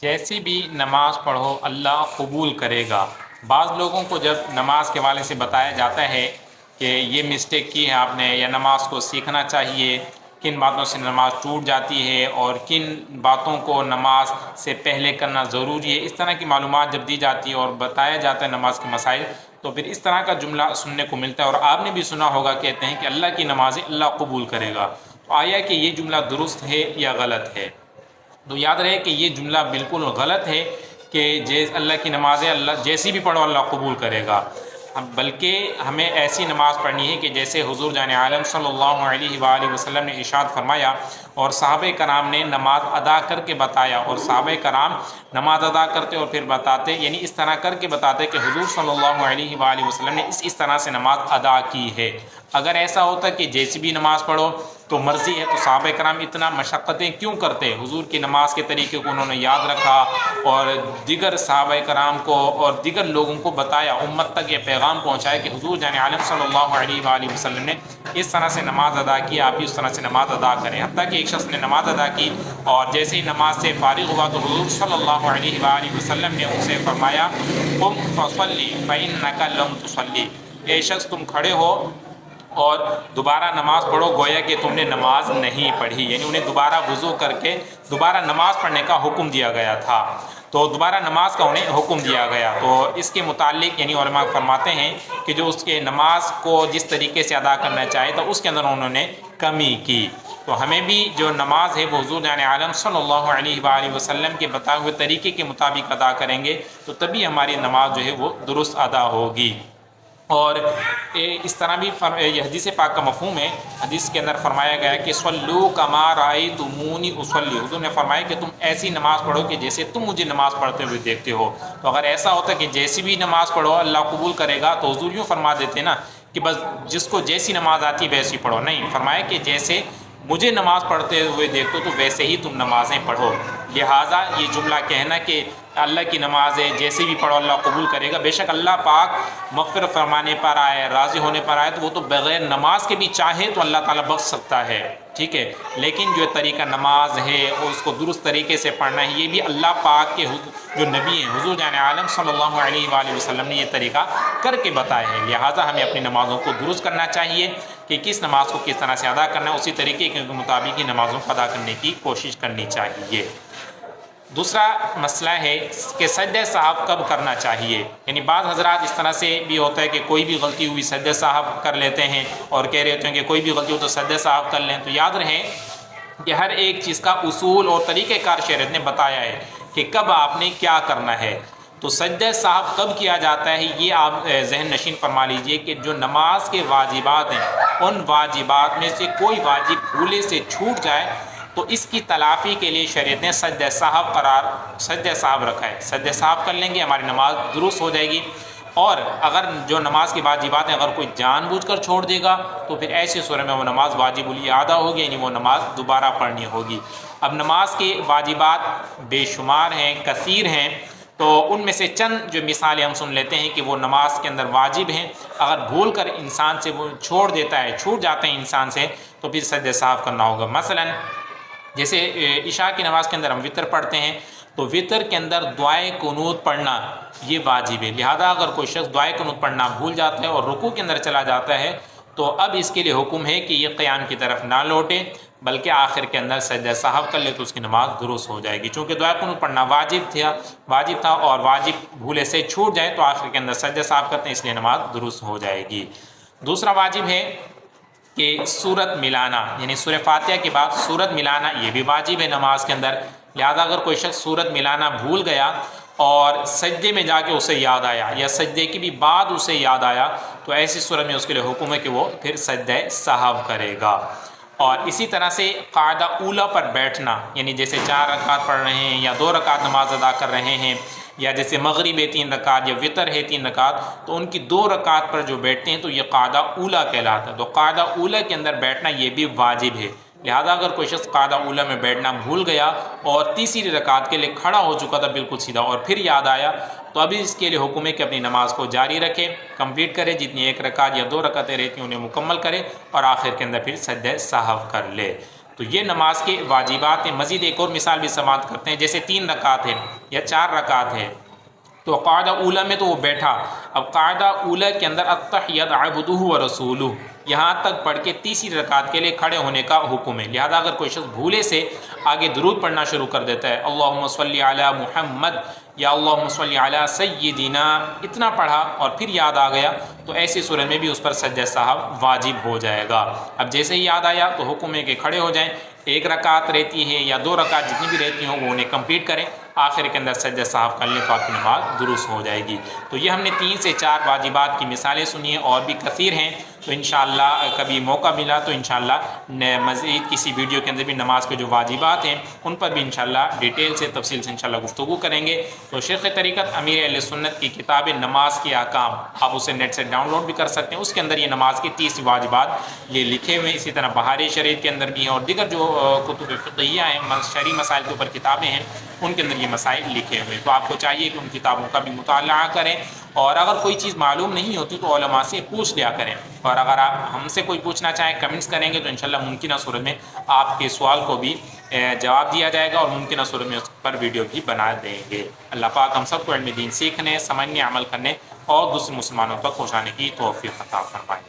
جیسی بھی نماز پڑھو اللہ قبول کرے گا۔ بعض لوگوں کو جب نماز کے حوالے سے بتایا جاتا ہے کہ یہ مسٹیک کی ہے آپ نے یا نماز کو سیکھنا چاہیے، کن باتوں سے نماز ٹوٹ جاتی ہے اور کن باتوں کو نماز سے پہلے کرنا ضروری ہے، اس طرح کی معلومات جب دی جاتی ہے اور بتایا جاتا ہے نماز کے مسائل، تو پھر اس طرح کا جملہ سننے کو ملتا ہے اور آپ نے بھی سنا ہوگا، کہتے ہیں کہ اللہ کی نمازیں اللہ قبول کرے گا۔ تو آیا کہ یہ جملہ درست ہے یا غلط ہے؟ تو یاد رہے کہ یہ جملہ بالکل غلط ہے کہ اللہ کی نمازیں اللہ جیسی بھی پڑھو اللہ قبول کرے گا، بلکہ ہمیں ایسی نماز پڑھنی ہے کہ جیسے حضور جان عالم صلی اللہ علیہ وآلہ وسلم نے ارشاد فرمایا اور صحابہ کرام نے نماز ادا کر کے بتایا، اور صحابہ کرام نماز ادا کرتے اور پھر بتاتے، یعنی اس طرح کر کے بتاتے کہ حضور صلی اللہ علیہ وآلہ وسلم نے اس طرح سے نماز ادا کی ہے۔ اگر ایسا ہوتا کہ جیسی بھی نماز پڑھو تو مرضی ہے، تو صحابہ کرام اتنا مشقتیں کیوں کرتے؟ حضور کی نماز کے طریقے کو انہوں نے یاد رکھا اور دیگر صحابہ کرام کو اور دیگر لوگوں کو بتایا، امت تک یہ پیغام پہنچایا کہ حضور جان عالم صلی اللہ علیہ وآلہ وسلم نے اس طرح سے نماز ادا کی، آپ بھی اس طرح سے نماز ادا کریں۔ حتیٰ کہ ایک شخص نے نماز ادا کی اور جیسے ہی نماز سے فارغ ہوا تو حضور صلی اللہ علیہ وآلہ وسلم نے اسے فرمایا قم فصلی فإنک لم تصلی، اے شخص تم کھڑے ہو اور دوبارہ نماز پڑھو، گویا کہ تم نے نماز نہیں پڑھی، یعنی انہیں دوبارہ وضو کر کے دوبارہ نماز پڑھنے کا حکم دیا گیا تھا، تو دوبارہ نماز کا انہیں حکم دیا گیا۔ تو اس کے متعلق یعنی علماء فرماتے ہیں کہ جو اس کے نماز کو جس طریقے سے ادا کرنا چاہے تو اس کے اندر انہوں نے کمی کی۔ تو ہمیں بھی جو نماز ہے وہ حضور جان عالم صلی اللہ علیہ وآلہ وسلم کے بتائے ہوئے طریقے کے مطابق ادا کریں گے تو تبھی ہماری نماز جو ہے وہ درست ادا ہوگی۔ اور اس طرح بھی یہ حدیث پاک کا مفہوم ہے، حدیث کے اندر فرمایا گیا کہ صلو کما رأیتمونی اصلی، حضور نے فرمایا کہ تم ایسی نماز پڑھو کہ جیسے تم مجھے نماز پڑھتے ہوئے دیکھتے ہو۔ تو اگر ایسا ہوتا کہ جیسی بھی نماز پڑھو اللہ قبول کرے گا تو حضور یوں فرما دیتے نا کہ بس جس کو جیسی نماز آتی ویسی پڑھو، نہیں، فرمایا کہ جیسے مجھے نماز پڑھتے ہوئے دیکھو تو ویسے ہی تم نمازیں پڑھو۔ لہٰذا یہ جملہ کہنا کہ اللہ کی نمازیں جیسے بھی پڑھو اللہ قبول کرے گا، بے شک اللہ پاک مغفرت فرمانے پر آئے، راضی ہونے پر آئے تو وہ تو بغیر نماز کے بھی چاہے تو اللہ تعالیٰ بخش سکتا ہے، ٹھیک ہے، لیکن جو طریقہ نماز ہے اور اس کو درست طریقے سے پڑھنا ہے یہ بھی اللہ پاک کے جو نبی ہیں حضور جان عالم صلی اللہ علیہ وآلہ وسلم نے یہ طریقہ کر کے بتایا ہے۔ لہٰذا ہمیں اپنی نمازوں کو درست کرنا چاہیے کہ کس نماز کو کس طرح سے ادا کرنا ہے، اسی طریقے کے مطابق ہی نمازوں کو ادا کرنے کی کوشش کرنی چاہیے۔ دوسرا مسئلہ ہے کہ سجدہ صاحب کب کرنا چاہیے، یعنی بعض حضرات اس طرح سے بھی ہوتا ہے کہ کوئی بھی غلطی ہوئی سجدہ صاحب کر لیتے ہیں اور کہہ رہے ہوتے ہیں کہ کوئی بھی غلطی ہو تو سجدہ صاحب کر لیں۔ تو یاد رہیں کہ ہر ایک چیز کا اصول اور طریقہ کار شریعت نے بتایا ہے کہ کب آپ نے کیا کرنا ہے۔ تو سجدہ صاحب کب کیا جاتا ہے یہ آپ ذہن نشین فرما لیجئے کہ جو نماز کے واجبات ہیں ان واجبات میں سے کوئی واجب بھولے سے چھوٹ جائے تو اس کی تلافی کے لیے شریعت نے سجدہ صاحب رکھا ہے، سجدہ صاحب کر لیں گے ہماری نماز درست ہو جائے گی۔ اور اگر جو نماز کی واجبات ہیں اگر کوئی جان بوجھ کر چھوڑ دے گا تو پھر ایسی صورت میں وہ نماز واجب الاعادہ ہوگی، یعنی وہ نماز دوبارہ پڑھنی ہوگی۔ اب نماز کے واجبات بے شمار ہیں، کثیر ہیں، تو ان میں سے چند جو مثالیں ہم سن لیتے ہیں کہ وہ نماز کے اندر واجب ہیں، اگر بھول کر انسان سے وہ چھوٹ جاتے ہیں انسان سے تو پھر سجدہ صاحب کرنا ہوگا۔ مثلاً جیسے عشاء کی نماز کے اندر ہم وطر پڑھتے ہیں تو وطر کے اندر دعائے قنوت پڑھنا یہ واجب ہے، لہذا اگر کوئی شخص دعائے قنوت پڑھنا بھول جاتا ہے اور رکوع کے اندر چلا جاتا ہے تو اب اس کے لیے حکم ہے کہ یہ قیام کی طرف نہ لوٹے بلکہ آخر کے اندر سجدہ صاحب کر لے تو اس کی نماز درست ہو جائے گی، چونکہ دعائے قنوت پڑھنا واجب تھا اور واجب بھولے سے چھوٹ جائے تو آخر کے اندر سجدہ صاحب کرتے ہیں، اس لیے نماز درست ہو جائے گی۔ دوسرا واجب ہے کہ سورت ملانا، یعنی سورہ فاتحہ کے بعد سورت ملانا یہ بھی واجب ہے نماز کے اندر، لہذا اگر کوئی شخص سورت ملانا بھول گیا اور سجدے میں جا کے اسے یاد آیا یا سجدے کے بھی بعد اسے یاد آیا تو ایسی صورت میں اس کے لیے حکم ہے کہ وہ پھر سجدہ صاحب کرے گا۔ اور اسی طرح سے قاعدہ اولیٰ پر بیٹھنا، یعنی جیسے 4 رکعت پڑھ رہے ہیں یا 2 رکعت نماز ادا کر رہے ہیں یا جیسے مغرب ہے 3 رکعت یا وطر ہے 3 رکعت تو ان کی 2 رکعت پر جو بیٹھتے ہیں تو یہ قاعدہ اولیٰ کہلاتا ہے۔ تو قاعدہ اولیٰ کے اندر بیٹھنا یہ بھی واجب ہے، لہذا اگر کوئی شخص قاعدہ اولیٰ میں بیٹھنا بھول گیا اور تیسری رکعت کے لیے کھڑا ہو چکا تھا بالکل سیدھا اور پھر یاد آیا تو ابھی اس کے لیے حکم ہے کہ اپنی نماز کو جاری رکھے، کمپلیٹ کرے، جتنی 1 رکعت یا 2 رکعتیں رہتی ہیں انہیں مکمل کرے اور آخر کے اندر پھر سجدہ صاحب کر لے۔ تو یہ نماز کے واجبات ہیں۔ مزید ایک اور مثال بھی سماعت کرتے ہیں، جیسے 3 رکعت ہے یا 4 رکعت ہے، تو قاعدہ اولا میں تو وہ بیٹھا، اب قاعدہ اولا کے اندر التحیات عبدہ و رسولہ یہاں تک پڑھ کے تیسری رکعت کے لیے کھڑے ہونے کا حکم ہے۔ لہذا اگر کوئی شخص بھولے سے آگے درود پڑھنا شروع کر دیتا ہے، اللہم صلی علی محمد یا اللہم صلی علی سیدنا، اتنا پڑھا اور پھر یاد آ گیا، تو ایسی صورت میں بھی اس پر سجدہ صاحب واجب ہو جائے گا۔ اب جیسے ہی یاد آیا تو حکم ہے کہ کھڑے ہو جائیں، 1 رکعت رہتی ہے یا 2 رکعت جتنی بھی رہتی ہوں وہ انہیں کمپلیٹ کریں، آخر کے اندر سجدہ صاحب کر لیں تو آپ کی نماز درست ہو جائے گی۔ تو یہ ہم نے 3 سے 4 واجبات کی مثالیں سنی ہیں، اور بھی کثیر ہیں، تو انشاءاللہ کبھی موقع ملا تو انشاءاللہ مزید کسی ویڈیو کے اندر بھی نماز کے جو واجبات ہیں ان پر بھی انشاءاللہ ڈیٹیل سے تفصیل سے انشاءاللہ گفتگو کریں گے۔ تو شیخ طریقت امیر اہل سنت کی کتاب نماز کے احکام، آپ اسے نیٹ سے ڈاؤن لوڈ بھی کر سکتے ہیں، اس کے اندر یہ نماز کے 30 واجبات یہ لکھے ہوئے ہیں۔ اسی طرح بہاری شریعت کے اندر بھی ہیں، اور دیگر جو کتب فقہیہ ہیں، شرعی مسائل کے اوپر کتابیں ہیں، ان کے اندر یہ مسائل لکھے ہوئے ہیں۔ تو آپ کو چاہیے کہ ان کتابوں کا بھی مطالعہ کریں، اور اگر کوئی چیز معلوم نہیں ہوتی تو علماء سے پوچھ لیا کریں، اور اگر آپ ہم سے کوئی پوچھنا چاہیں کمنٹس کریں گے تو انشاءاللہ ممکنہ صورت میں آپ کے سوال کو بھی جواب دیا جائے گا، اور ممکنہ صورت میں اس پر ویڈیو بھی بنا دیں گے۔ اللہ پاک ہم سب کو علم دین سیکھنے، سمجھنے، عمل کرنے اور دوسرے مسلمانوں تک پہنچانے کی توفیق عطا فرمائے۔